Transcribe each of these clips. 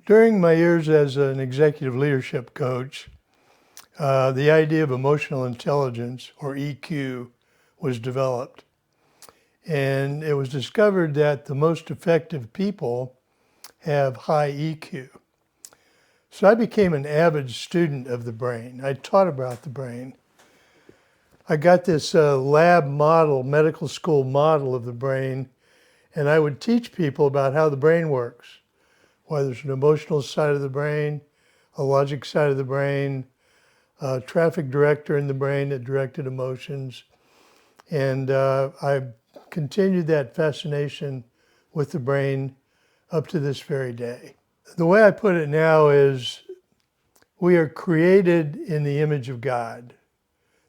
During my years as an executive leadership coach, the idea of emotional intelligence, or EQ, was developed. And it was discovered that the most effective people have high EQ. So I became an avid student of the brain. I taught about the brain. I got this lab model, medical school model of the brain, and I would teach people about how the brain works. Why there's an emotional side of the brain, a logic side of the brain, a traffic director in the brain that directed emotions. And I continued that fascination with the brain up to this very day. The way I put it now is we are created in the image of God.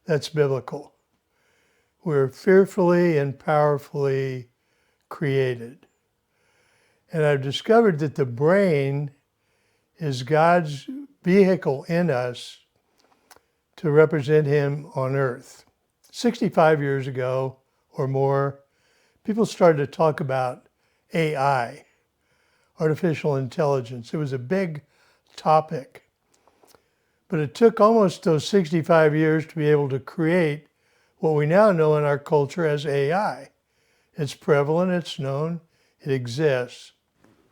That's biblical. We're fearfully and powerfully created. And I've discovered that the brain is God's vehicle in us to represent Him on earth. 65 years ago or more, people started to talk about AI, artificial intelligence. It was a big topic. But it took almost those 65 years to be able to create what we now know in our culture as AI. It's prevalent, it's known, it exists.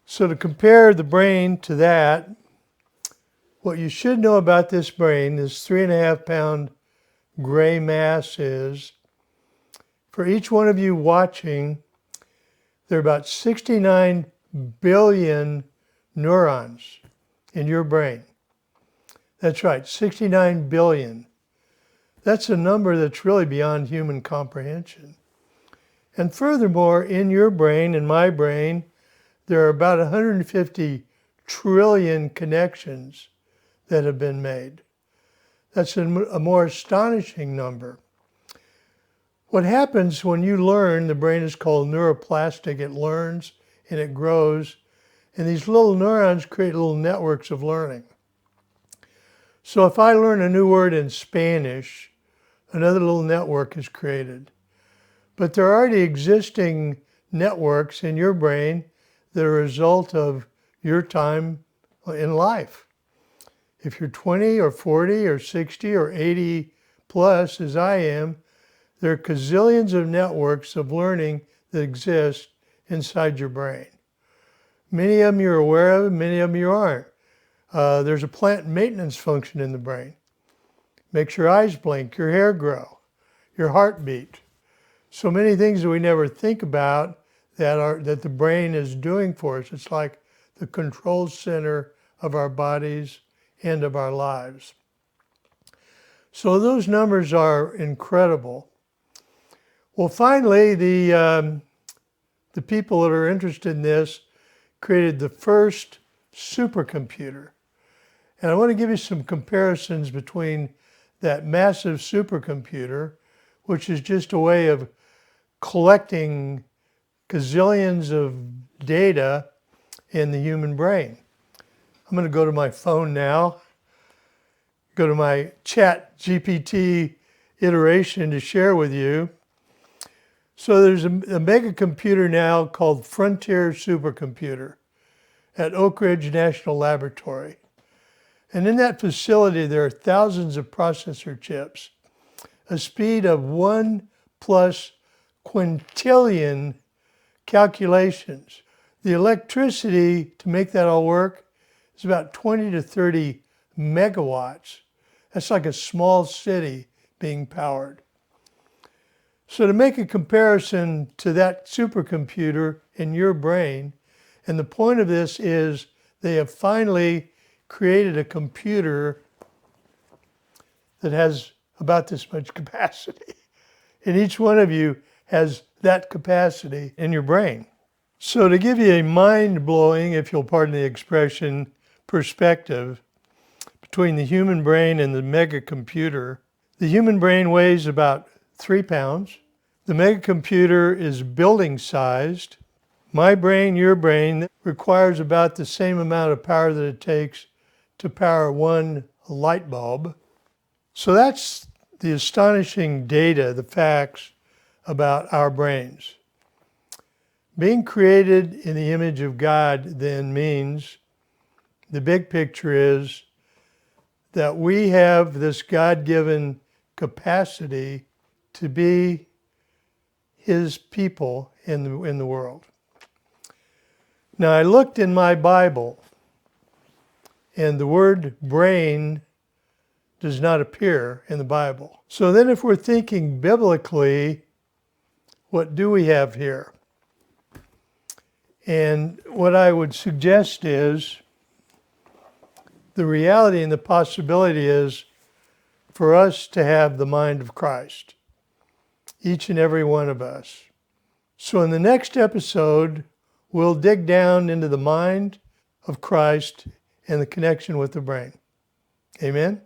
So to compare the brain to that, what you should know about this brain, this 3.5 pound gray mass is, for each one of you watching, there are about 69 billion neurons in your brain. That's right, 69 billion. That's a number that's really beyond human comprehension. And furthermore, in your brain, in my brain, there are about 150 trillion connections that have been made. That's a more astonishing number. What happens when you learn, the brain is called neuroplastic, it learns and it grows, and these little neurons create little networks of learning. So if I learn a new word in Spanish, another little network is created. But there are already existing networks in your brain that are a result of your time in life. If you're 20 or 40 or 60 or 80 plus, as I am, there are gazillions of networks of learning that exist inside your brain. Many of them you're aware of, many of them you aren't. There's a plant maintenance function in the brain. Makes your eyes blink, your hair grow, your heart beat. So many things that we never think about that the brain is doing for us. It's like the control center of our bodies and of our lives. So those numbers are incredible. Well, finally, the people that are interested in this created the first supercomputer. And I want to give you some comparisons between that massive supercomputer, which is just a way of collecting gazillions of data in the human brain. I'm going to go to my phone now, go to my chat GPT iteration to share with you. So there's a mega computer now called Frontier Supercomputer at Oak Ridge National Laboratory. And in that facility, there are thousands of processor chips, a speed of 1 plus quintillion calculations. The electricity to make that all work is about 20 to 30 megawatts. That's like a small city being powered. So to make a comparison to that supercomputer in your brain, and the point of this is they have finally created a computer that has about this much capacity. And each one of you has that capacity in your brain. So to give you a mind-blowing, if you'll pardon the expression, perspective between the human brain and the mega computer, the human brain weighs about 3 pounds. The mega computer is building-sized. My brain, your brain, requires about the same amount of power that it takes to power one light bulb. So that's the astonishing data, the facts about our brains. Being created in the image of God then means The big picture is that we have this God-given capacity to be His people in the world. Now, I looked in my Bible, and the word brain does not appear in the Bible. So then if we're thinking biblically, what do we have here? And what I would suggest is the reality and the possibility is for us to have the mind of Christ, each and every one of us. So in the next episode, we'll dig down into the mind of Christ and the connection with the brain. Amen?